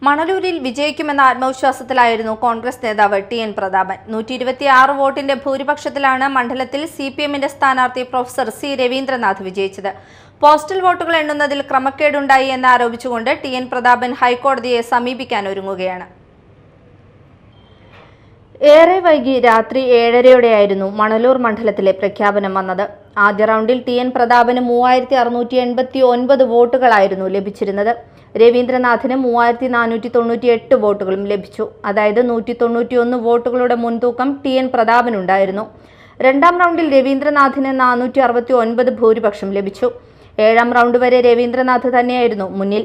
മണലൂരിൽ വിജയിക്കുമെന്ന ആത്മവിശ്വാസത്തിലായിരുന്നു കോൺഗ്രസ് നേതാവ് ടി.എൻ. പ്രതാപൻ. 126 വോട്ടിന്റെ ഭൂരിപക്ഷത്തിലാണ് മണ്ഡലത്തിൽ സിപിഎമ്മിന്റെ സ്ഥാനാർത്ഥി പ്രൊഫസർ സി രവീന്ദ്രനാഥ് വിജയിച്ചത്. പോസ്റ്റൽ വോട്ടുകൾ എണ്ണുന്നതിൽ ക്രമക്കേടുണ്ടായി എന്നാരോപിച്ചുകൊണ്ട് ടി.എൻ. പ്രതാപൻ ഹൈക്കോടതിയെ സമീപിക്കാൻ ഒരുങ്ങുകയാണ്. ഏറെ വൈകി രാത്രി 7:30യോടെയായിരുന്നു മണലൂർ മണ്ഡലത്തിലെ പ്രഖ്യാപനം വന്നത്. ആദ്യ റൗണ്ടിൽ ടി.എൻ. പ്രതാപന് 3689 വോട്ടുകളായിരുന്നു ലഭിച്ചിരുന്നത്. രവീന്ദ്രനാഥിന് 3498 വോട്ടുകളും ലഭിച്ചു. അതായത് 191 വോട്ടുകളുടെ മുൻതൂക്കം ടി.എൻ. പ്രതാപനുണ്ടായിരുന്നു. രണ്ടാം റൗണ്ടിൽ രവീന്ദ്രനാഥിന് 469 ഭൂരിപക്ഷം ലഭിച്ചു. 7ാം റൗണ്ട് വരെ രവീന്ദ്രനാഥ് തന്നെയായിരുന്നു മുന്നിൽ.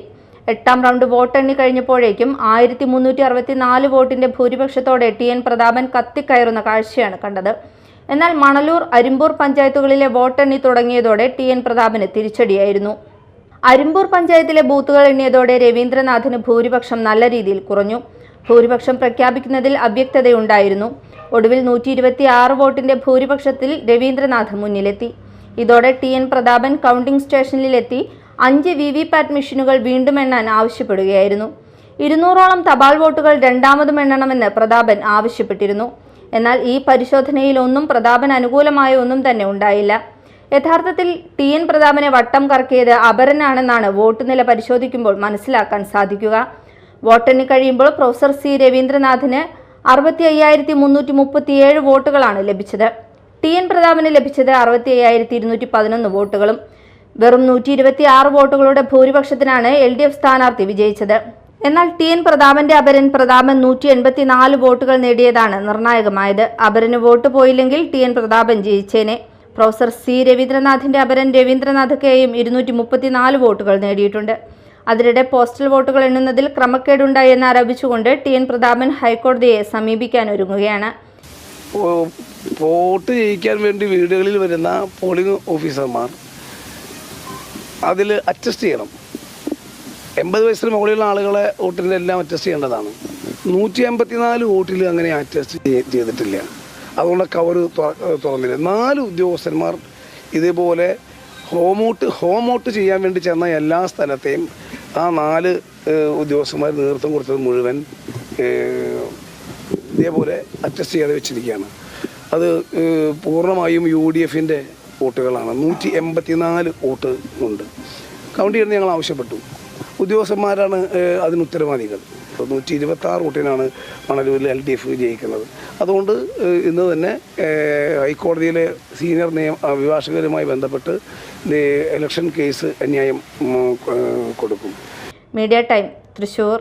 8ാം റൗണ്ട് വോട്ടെണ്ണി കഴിഞ്ഞപ്പോഴേക്കും 1364 വോട്ടിന്റെ ഭൂരിപക്ഷത്തോടെ ടി.എൻ. പ്രതാപൻ കത്തിക്കയറുന്ന കാഴ്ചയാണ് കണ്ടത്. എന്നാൽ മണലൂർ, അരിമ്പൂർ പഞ്ചായത്തുകളിലെ വോട്ടെണ്ണി തുടങ്ങിയതോടെ ടി.എൻ. പ്രതാപന് തിരിച്ചടിയായിരുന്നു. അരിമ്പൂർ പഞ്ചായത്തിലെ ബൂത്തുകൾ എണ്ണിയതോടെ രവീന്ദ്രനാഥിന് ഭൂരിപക്ഷം നല്ല രീതിയിൽ കുറഞ്ഞു. ഭൂരിപക്ഷം പ്രഖ്യാപിക്കുന്നതിൽ അവ്യക്തതയുണ്ടായിരുന്നു. ഒടുവിൽ 126 വോട്ടിന്റെ ഭൂരിപക്ഷത്തിൽ രവീന്ദ്രനാഥ് മുന്നിലെത്തി. ഇതോടെ ടി.എൻ. പ്രതാപൻ കൗണ്ടിംഗ് സ്റ്റേഷനിലെത്തി 5 വിവിപാറ്റ് മെഷീനുകൾ വീണ്ടും എണ്ണാൻ ആവശ്യപ്പെടുകയായിരുന്നു. 200ഓളം തപാൽ വോട്ടുകൾ രണ്ടാമതും എണ്ണണമെന്ന് പ്രതാപൻ ആവശ്യപ്പെട്ടിരുന്നു. എന്നാൽ ഈ പരിശോധനയിൽ പ്രതാപൻ അനുകൂലമായ ഒന്നും തന്നെ ഉണ്ടായില്ല. യഥാർത്ഥത്തിൽ ടി.എൻ. പ്രതാപനെ വട്ടം കറക്കിയത് അപരനാണെന്നാണ് വോട്ട് നില പരിശോധിക്കുമ്പോൾ മനസ്സിലാക്കാൻ സാധിക്കുക. വോട്ടെണ്ണി കഴിയുമ്പോൾ പ്രൊഫസർ സി രവീന്ദ്രനാഥിന് 65,337 വോട്ടുകളാണ് ലഭിച്ചത്. ടി.എൻ. പ്രതാപന് ലഭിച്ചത് 65,211 വോട്ടുകളും. വെറും 126 വോട്ടുകളുടെ ഭൂരിപക്ഷത്തിനാണ് LDF സ്ഥാനാർത്ഥി വിജയിച്ചത്. എന്നാൽ ടി.എൻ. പ്രതാപന്റെ അപരൻ പ്രതാപൻ 184 വോട്ടുകൾ നേടിയതാണ് നിർണായകമായത്. അപരന് വോട്ട് പോയില്ലെങ്കിൽ ടി.എൻ. പ്രതാപൻ ജയിച്ചേനെ. പ്രൊഫസർ സി രവീന്ദ്രനാഥിന്റെ അപരൻ രവീന്ദ്രനാഥ് കെയും 234 വോട്ടുകൾ നേടിയിട്ടുണ്ട്. അതിനിടെ പോസ്റ്റൽ വോട്ടുകൾ എണ്ണുന്നതിൽ ക്രമക്കേടുണ്ടായി എന്നാരോപിച്ചുകൊണ്ട് ടി.എൻ. പ്രതാപൻ ഹൈക്കോടതിയെ സമീപിക്കാൻ ഒരുങ്ങുകയാണ്. വോട്ട് ചെയ്യിക്കാൻ വേണ്ടി വീടുകളിൽ വരുന്ന പോളിംഗ് ഓഫീസർമാർ അതിൽ അറ്റസ്റ്റ് ചെയ്യണം. 80 വയസ്സിന് മുകളിലുള്ള ആളുകളെ വോട്ടിൻ്റെ എല്ലാം അറ്റസ്റ്റ് ചെയ്യേണ്ടതാണ്. 154 വോട്ടിൽ അങ്ങനെ അറ്റസ്റ്റ് ചെയ്തിട്ടില്ല. അതുകൊണ്ട് കവർ തുറന്നില്ല. 4 ഉദ്യോഗസ്ഥന്മാർ ഇതേപോലെ ഹോം വോട്ട് ചെയ്യാൻ വേണ്ടി ചെന്ന എല്ലാ സ്ഥലത്തെയും ആ 4 ഉദ്യോഗസ്ഥന്മാർ നേതൃത്വം കൊടുത്തത് മുഴുവൻ ഇതേപോലെ അറ്റസ്റ്റ് ചെയ്യാതെ വെച്ചിരിക്കുകയാണ്. അത് പൂർണ്ണമായും UDFൻ്റെ വോട്ടുകളാണ്. 184 വോട്ട് ഉണ്ട്. കൗണ്ട് ചെയ്യുന്നത് ഞങ്ങൾ ആവശ്യപ്പെട്ടു. ഉദ്യോഗസ്ഥന്മാരാണ് അതിന് ഉത്തരവാദികൾ. 126 വോട്ടിനാണ് മണലൂരിൽ LDF ജയിക്കുന്നത്. അതുകൊണ്ട് ഇന്ന് തന്നെ ഹൈക്കോടതിയിലെ സീനിയർ അഭിഭാഷകരുമായി ബന്ധപ്പെട്ട് ഇലക്ഷൻ കേസ് അന്യായം കൊടുക്കും. Media time, Thrissur.